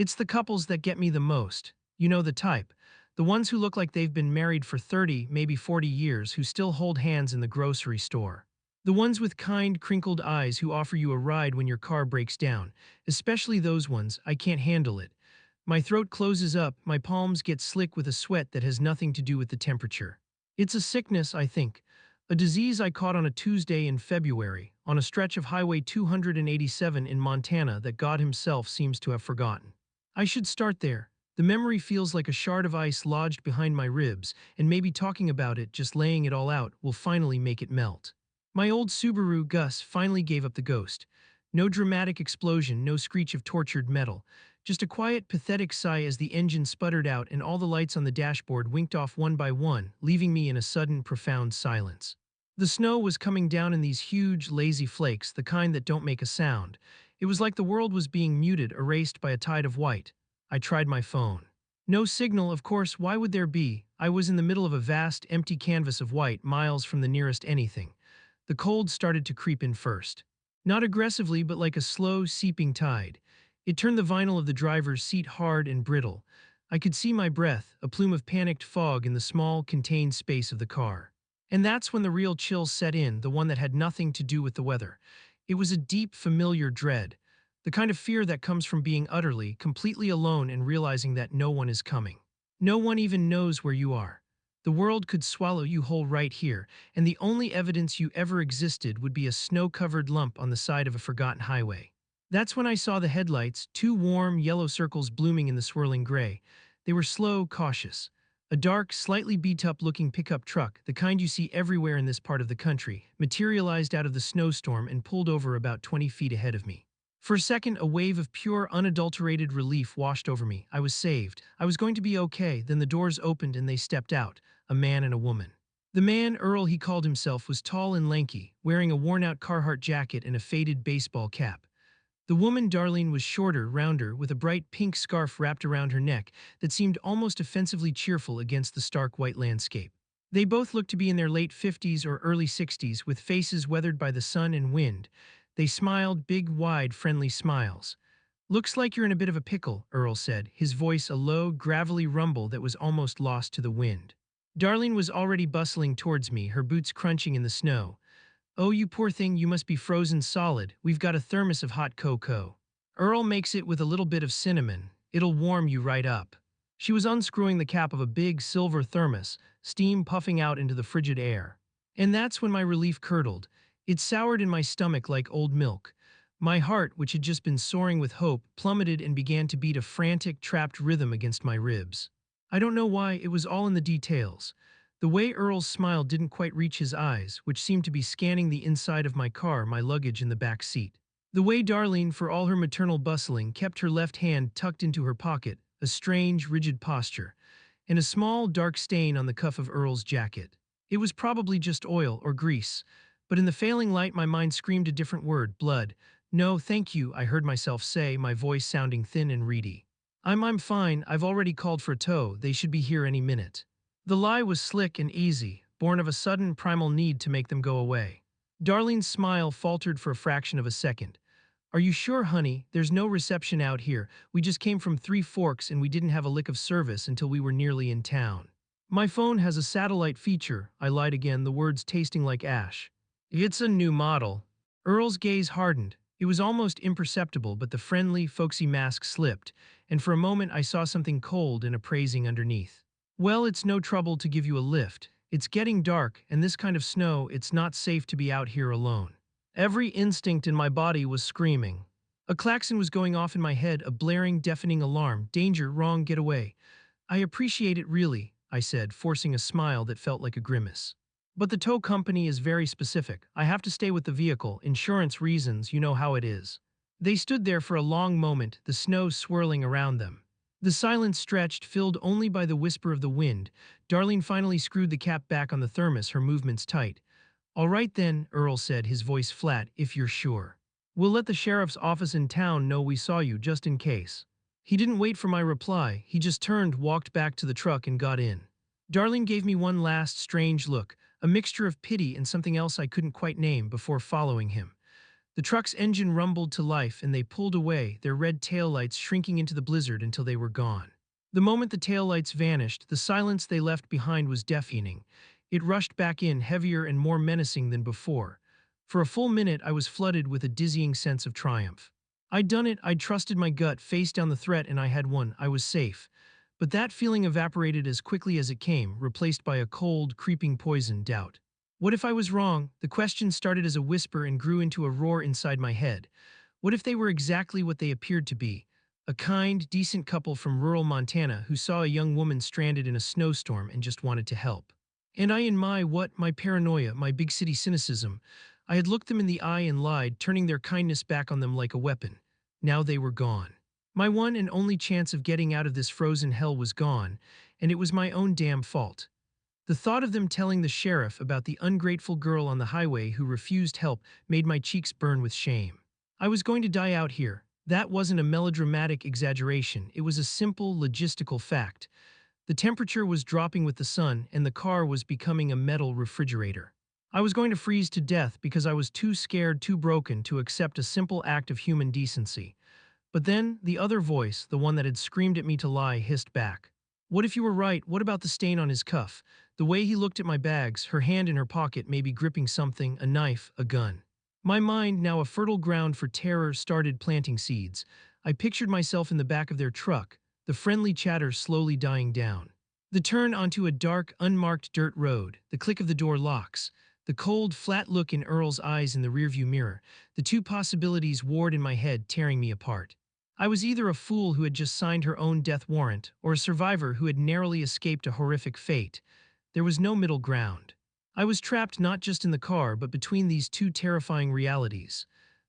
It's the couples that get me the most. You know the type. The ones who look like they've been married for 30, maybe 40 years, who still hold hands in the grocery store. The ones with kind, crinkled eyes who offer you a ride when your car breaks down. Especially those ones, I can't handle it. My throat closes up, my palms get slick with a sweat that has nothing to do with the temperature. It's a sickness, I think. A disease I caught on a Tuesday in February, on a stretch of Highway 287 in Montana that God himself seems to have forgotten. I should start there. The memory feels like a shard of ice lodged behind my ribs, and maybe talking about it, just laying it all out, will finally make it melt. My old Subaru Gus finally gave up the ghost. No dramatic explosion, no screech of tortured metal. Just a quiet, pathetic sigh as the engine sputtered out and all the lights on the dashboard winked off one by one, leaving me in a sudden, profound silence. The snow was coming down in these huge, lazy flakes, the kind that don't make a sound. It was like the world was being muted, erased by a tide of white. I tried my phone. No signal, of course, why would there be? I was in the middle of a vast, empty canvas of white, miles from the nearest anything. The cold started to creep in first. Not aggressively, but like a slow, seeping tide. It turned the vinyl of the driver's seat hard and brittle. I could see my breath, a plume of panicked fog in the small, contained space of the car. And that's when the real chill set in, the one that had nothing to do with the weather. It was a deep, familiar dread. The kind of fear that comes from being utterly, completely alone and realizing that no one is coming. No one even knows where you are. The world could swallow you whole right here, and the only evidence you ever existed would be a snow-covered lump on the side of a forgotten highway. That's when I saw the headlights, two warm, yellow circles blooming in the swirling gray. They were slow, cautious. A dark, slightly beat-up-looking pickup truck, the kind you see everywhere in this part of the country, materialized out of the snowstorm and pulled over about 20 feet ahead of me. For a second, a wave of pure, unadulterated relief washed over me. I was saved. I was going to be okay. Then the doors opened and they stepped out, a man and a woman. The man, Earl he called himself, was tall and lanky, wearing a worn-out Carhartt jacket and a faded baseball cap. The woman, Darlene, was shorter, rounder, with a bright pink scarf wrapped around her neck that seemed almost offensively cheerful against the stark white landscape. They both looked to be in their late 50s or early 60s, with faces weathered by the sun and wind. They smiled, big, wide, friendly smiles. "Looks like you're in a bit of a pickle," Earl said, his voice a low, gravelly rumble that was almost lost to the wind. Darlene was already bustling towards me, her boots crunching in the snow. "Oh, you poor thing, you must be frozen solid. We've got a thermos of hot cocoa. Earl makes it with a little bit of cinnamon. It'll warm you right up." She was unscrewing the cap of a big silver thermos, steam puffing out into the frigid air. And that's when my relief curdled. It soured in my stomach like old milk. My heart, which had just been soaring with hope, plummeted and began to beat a frantic, trapped rhythm against my ribs. I don't know why, it was all in the details. The way Earl's smile didn't quite reach his eyes, which seemed to be scanning the inside of my car, my luggage in the back seat. The way Darlene, for all her maternal bustling, kept her left hand tucked into her pocket, a strange, rigid posture, and a small, dark stain on the cuff of Earl's jacket. It was probably just oil or grease, but in the failing light my mind screamed a different word: blood. "No, thank you," I heard myself say, my voice sounding thin and reedy. I'm fine, I've already called for a tow, they should be here any minute." The lie was slick and easy, born of a sudden primal need to make them go away. Darlene's smile faltered for a fraction of a second. "Are you sure, honey? There's no reception out here. We just came from Three Forks and we didn't have a lick of service until we were nearly in town." "My phone has a satellite feature," I lied again, the words tasting like ash. "It's a new model." Earl's gaze hardened. It was almost imperceptible, but the friendly, folksy mask slipped, and for a moment I saw something cold and appraising underneath. "Well, it's no trouble to give you a lift. It's getting dark, and this kind of snow, it's not safe to be out here alone." Every instinct in my body was screaming. A klaxon was going off in my head, a blaring, deafening alarm. "Danger, wrong, get away." "I appreciate it really," I said, forcing a smile that felt like a grimace. "But the tow company is very specific. I have to stay with the vehicle, insurance reasons, you know how it is." They stood there for a long moment, the snow swirling around them. The silence stretched, filled only by the whisper of the wind. Darlene finally screwed the cap back on the thermos, her movements tight. "All right then," Earl said, his voice flat, "if you're sure. We'll let the sheriff's office in town know we saw you, just in case." He didn't wait for my reply, he just turned, walked back to the truck and got in. Darlene gave me one last strange look, a mixture of pity and something else I couldn't quite name, before following him. The truck's engine rumbled to life and they pulled away, their red taillights shrinking into the blizzard until they were gone. The moment the taillights vanished, the silence they left behind was deafening. It rushed back in, heavier and more menacing than before. For a full minute, I was flooded with a dizzying sense of triumph. I'd done it, I'd trusted my gut, faced down the threat, and I had won. I was safe. But that feeling evaporated as quickly as it came, replaced by a cold, creeping poison doubt. What if I was wrong? The question started as a whisper and grew into a roar inside my head. What if they were exactly what they appeared to be? A kind, decent couple from rural Montana who saw a young woman stranded in a snowstorm and just wanted to help. And I, in my paranoia, my big city cynicism, I had looked them in the eye and lied, turning their kindness back on them like a weapon. Now they were gone. My one and only chance of getting out of this frozen hell was gone, and it was my own damn fault. The thought of them telling the sheriff about the ungrateful girl on the highway who refused help made my cheeks burn with shame. I was going to die out here. That wasn't a melodramatic exaggeration, it was a simple, logistical fact. The temperature was dropping with the sun, and the car was becoming a metal refrigerator. I was going to freeze to death because I was too scared, too broken to accept a simple act of human decency. But then, the other voice, the one that had screamed at me to lie, hissed back. What if you were right? What about the stain on his cuff? The way he looked at my bags, her hand in her pocket, maybe gripping something, a knife, a gun. My mind, now a fertile ground for terror, started planting seeds. I pictured myself in the back of their truck, the friendly chatter slowly dying down. The turn onto a dark, unmarked dirt road, the click of the door locks, the cold, flat look in Earl's eyes in the rearview mirror, the two possibilities warred in my head, tearing me apart. I was either a fool who had just signed her own death warrant, or a survivor who had narrowly escaped a horrific fate. There was no middle ground. I was trapped not just in the car, but between these two terrifying realities.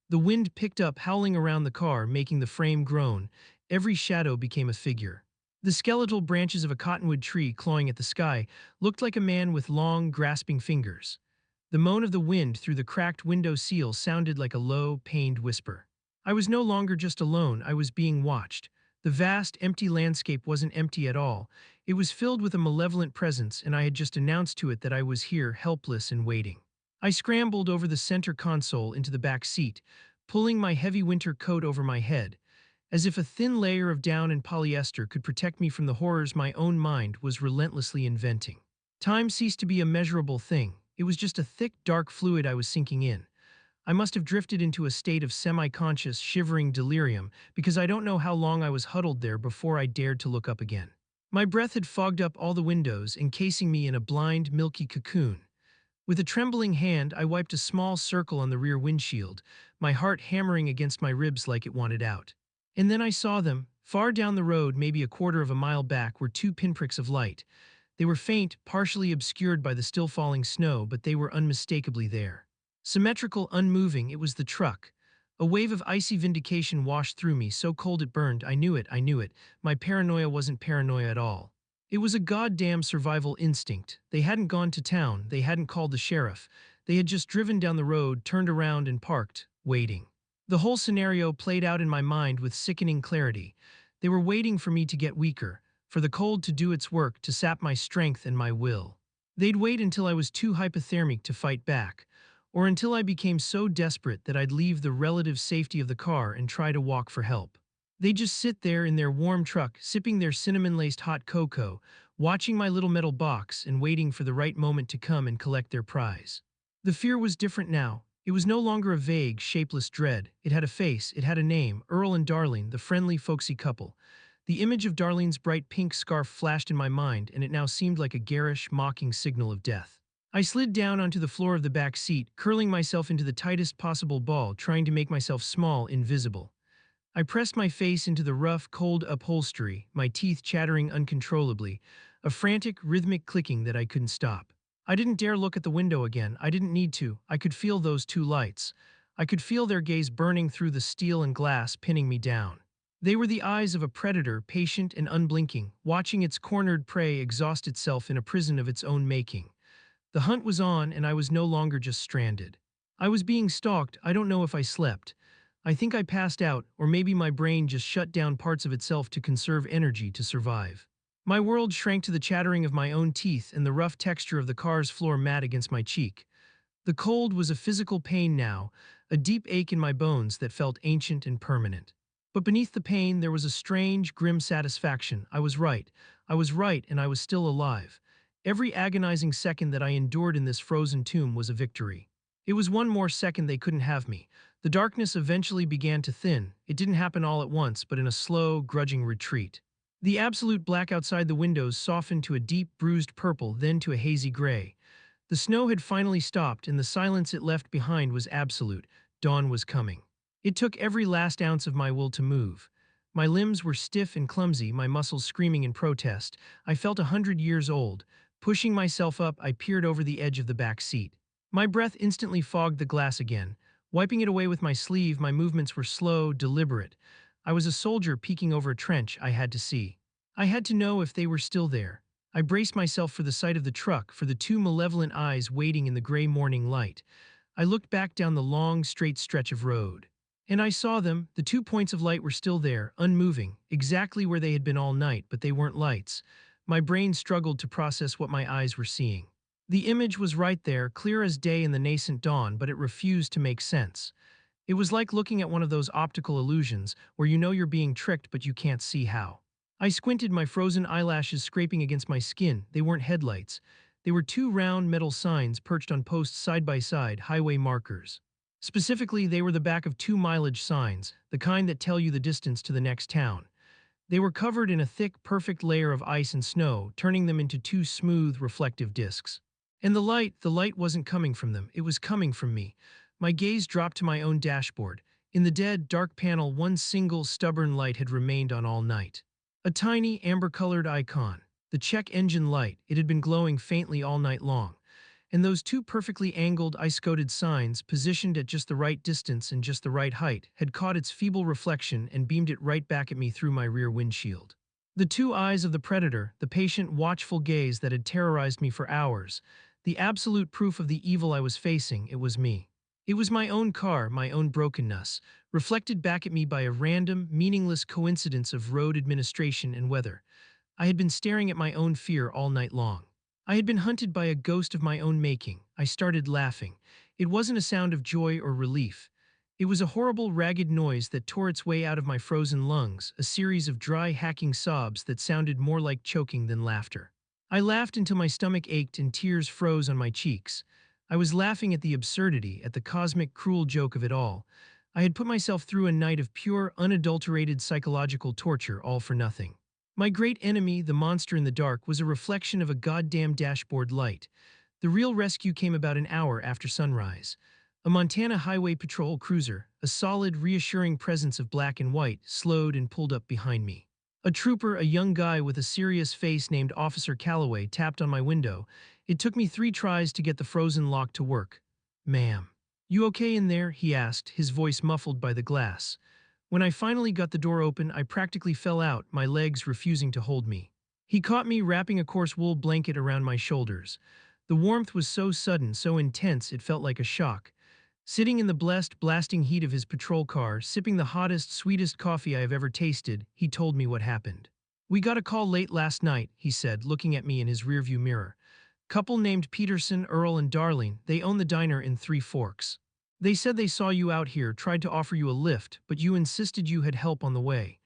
The wind picked up, howling around the car, making the frame groan. Every shadow became a figure. The skeletal branches of a cottonwood tree clawing at the sky looked like a man with long, grasping fingers. The moan of the wind through the cracked window seal sounded like a low, pained whisper. I was no longer just alone, I was being watched. The vast, empty landscape wasn't empty at all. It was filled with a malevolent presence, and I had just announced to it that I was here, helpless and waiting. I scrambled over the center console into the back seat, pulling my heavy winter coat over my head, as if a thin layer of down and polyester could protect me from the horrors my own mind was relentlessly inventing. Time ceased to be a measurable thing. It was just a thick, dark fluid I was sinking in. I must have drifted into a state of semi-conscious, shivering delirium because I don't know how long I was huddled there before I dared to look up again. My breath had fogged up all the windows, encasing me in a blind, milky cocoon. With a trembling hand, I wiped a small circle on the rear windshield, my heart hammering against my ribs like it wanted out. And then I saw them. Far down the road, maybe a quarter of a mile back, were two pinpricks of light. They were faint, partially obscured by the still falling snow, but they were unmistakably there. Symmetrical, unmoving, it was the truck. A wave of icy vindication washed through me, so cold it burned. I knew it. My paranoia wasn't paranoia at all. It was a goddamn survival instinct. They hadn't gone to town, they hadn't called the sheriff. They had just driven down the road, turned around and parked, waiting. The whole scenario played out in my mind with sickening clarity. They were waiting for me to get weaker, for the cold to do its work, to sap my strength and my will. They'd wait until I was too hypothermic to fight back, or until I became so desperate that I'd leave the relative safety of the car and try to walk for help. They'd just sit there in their warm truck, sipping their cinnamon-laced hot cocoa, watching my little metal box and waiting for the right moment to come and collect their prize. The fear was different now. It was no longer a vague, shapeless dread. It had a face, it had a name, Earl and Darlene, the friendly, folksy couple. The image of Darlene's bright pink scarf flashed in my mind, and it now seemed like a garish, mocking signal of death. I slid down onto the floor of the back seat, curling myself into the tightest possible ball, trying to make myself small, invisible. I pressed my face into the rough, cold upholstery, my teeth chattering uncontrollably, a frantic, rhythmic clicking that I couldn't stop. I didn't dare look at the window again. I didn't need to. I could feel those two lights. I could feel their gaze burning through the steel and glass, pinning me down. They were the eyes of a predator, patient and unblinking, watching its cornered prey exhaust itself in a prison of its own making. The hunt was on, and I was no longer just stranded. I was being stalked. I don't know if I slept. I think I passed out, or maybe my brain just shut down parts of itself to conserve energy to survive. My world shrank to the chattering of my own teeth and the rough texture of the car's floor mat against my cheek. The cold was a physical pain now, a deep ache in my bones that felt ancient and permanent. But beneath the pain, there was a strange, grim satisfaction. I was right. I was right, and I was still alive. Every agonizing second that I endured in this frozen tomb was a victory. It was one more second they couldn't have me. The darkness eventually began to thin. It didn't happen all at once, but in a slow, grudging retreat. The absolute black outside the windows softened to a deep, bruised purple, then to a hazy gray. The snow had finally stopped, and the silence it left behind was absolute. Dawn was coming. It took every last ounce of my will to move. My limbs were stiff and clumsy, my muscles screaming in protest. I felt 100 years old. Pushing myself up, I peered over the edge of the back seat. My breath instantly fogged the glass again. Wiping it away with my sleeve, my movements were slow, deliberate. I was a soldier peeking over a trench. I had to see. I had to know if they were still there. I braced myself for the sight of the truck, for the two malevolent eyes waiting in the gray morning light. I looked back down the long, straight stretch of road. And I saw them. The 2 points of light were still there, unmoving, exactly where they had been all night, but they weren't lights. My brain struggled to process what my eyes were seeing. The image was right there, clear as day in the nascent dawn, but it refused to make sense. It was like looking at one of those optical illusions, where you know you're being tricked but you can't see how. I squinted, my frozen eyelashes scraping against my skin. They weren't headlights. They were two round metal signs perched on posts side by side, highway markers. Specifically, they were the back of two mileage signs, the kind that tell you the distance to the next town. They were covered in a thick, perfect layer of ice and snow, turning them into two smooth, reflective discs. And the light wasn't coming from them, it was coming from me. My gaze dropped to my own dashboard. In the dead, dark panel, one single, stubborn light had remained on all night. A tiny, amber-colored icon. The check engine light. It had been glowing faintly all night long. And those two perfectly angled, ice-coated signs, positioned at just the right distance and just the right height, had caught its feeble reflection and beamed it right back at me through my rear windshield. The two eyes of the predator, the patient, watchful gaze that had terrorized me for hours, the absolute proof of the evil I was facing. It was me. It was my own car, my own brokenness, reflected back at me by a random, meaningless coincidence of road administration and weather. I had been staring at my own fear all night long. I had been hunted by a ghost of my own making. I started laughing. It wasn't a sound of joy or relief. It was a horrible, ragged noise that tore its way out of my frozen lungs, a series of dry, hacking sobs that sounded more like choking than laughter. I laughed until my stomach ached and tears froze on my cheeks. I was laughing at the absurdity, at the cosmic, cruel joke of it all. I had put myself through a night of pure, unadulterated psychological torture, all for nothing. My great enemy, the monster in the dark, was a reflection of a goddamn dashboard light. The real rescue came about an hour after sunrise. A Montana Highway Patrol cruiser, a solid, reassuring presence of black and white, slowed and pulled up behind me. A trooper, a young guy with a serious face named Officer Calloway, tapped on my window. It took me 3 tries to get the frozen lock to work. "Ma'am, you okay in there?" he asked, his voice muffled by the glass. When I finally got the door open, I practically fell out, my legs refusing to hold me. He caught me, wrapping a coarse wool blanket around my shoulders. The warmth was so sudden, so intense, it felt like a shock. Sitting in the blessed, blasting heat of his patrol car, sipping the hottest, sweetest coffee I have ever tasted, he told me what happened. "We got a call late last night," he said, looking at me in his rearview mirror. "Couple named Peterson, Earl and Darling. They own the diner in Three Forks. They said they saw you out here, tried to offer you a lift, but you insisted you had help on the way.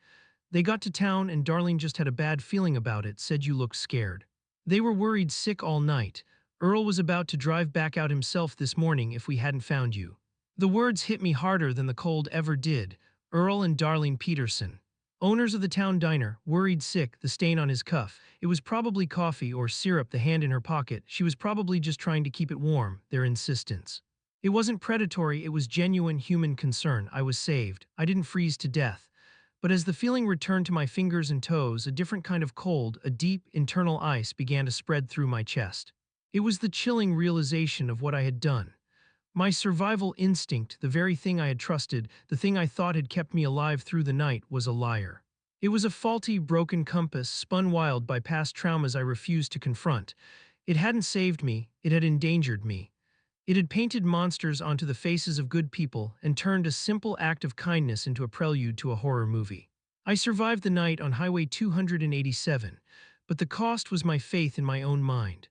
They got to town and Darling just had a bad feeling about it, said you looked scared. They were worried sick all night. Earl was about to drive back out himself this morning if we hadn't found you." The words hit me harder than the cold ever did. Earl and Darling Peterson. Owners of the town diner, worried sick, the stain on his cuff. It was probably coffee or syrup, the hand in her pocket. She was probably just trying to keep it warm, their insistence. It wasn't predatory, it was genuine human concern. I was saved. I didn't freeze to death. But as the feeling returned to my fingers and toes, a different kind of cold, a deep, internal ice began to spread through my chest. It was the chilling realization of what I had done. My survival instinct, the very thing I had trusted, the thing I thought had kept me alive through the night, was a liar. It was a faulty, broken compass, spun wild by past traumas I refused to confront. It hadn't saved me, it had endangered me. It had painted monsters onto the faces of good people and turned a simple act of kindness into a prelude to a horror movie. I survived the night on Highway 287, but the cost was my faith in my own mind.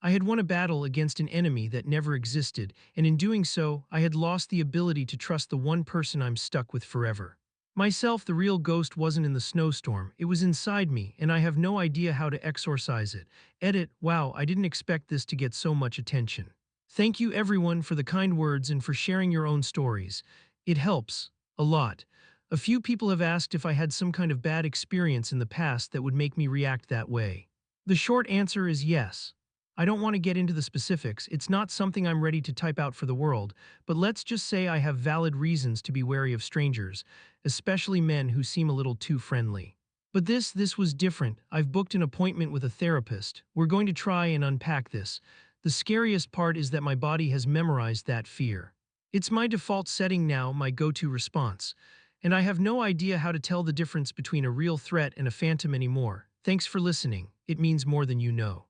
I had won a battle against an enemy that never existed, and in doing so, I had lost the ability to trust the one person I'm stuck with forever. Myself, the real ghost, wasn't in the snowstorm, it was inside me, and I have no idea how to exorcise it. Edit, wow, I didn't expect this to get so much attention. Thank you everyone for the kind words and for sharing your own stories. It helps. A lot. A few people have asked if I had some kind of bad experience in the past that would make me react that way. The short answer is yes. I don't want to get into the specifics, it's not something I'm ready to type out for the world, but let's just say I have valid reasons to be wary of strangers, especially men who seem a little too friendly. But this was different. I've booked an appointment with a therapist. We're going to try and unpack this. The scariest part is that my body has memorized that fear. It's my default setting now, my go-to response. And I have no idea how to tell the difference between a real threat and a phantom anymore. Thanks for listening. It means more than you know.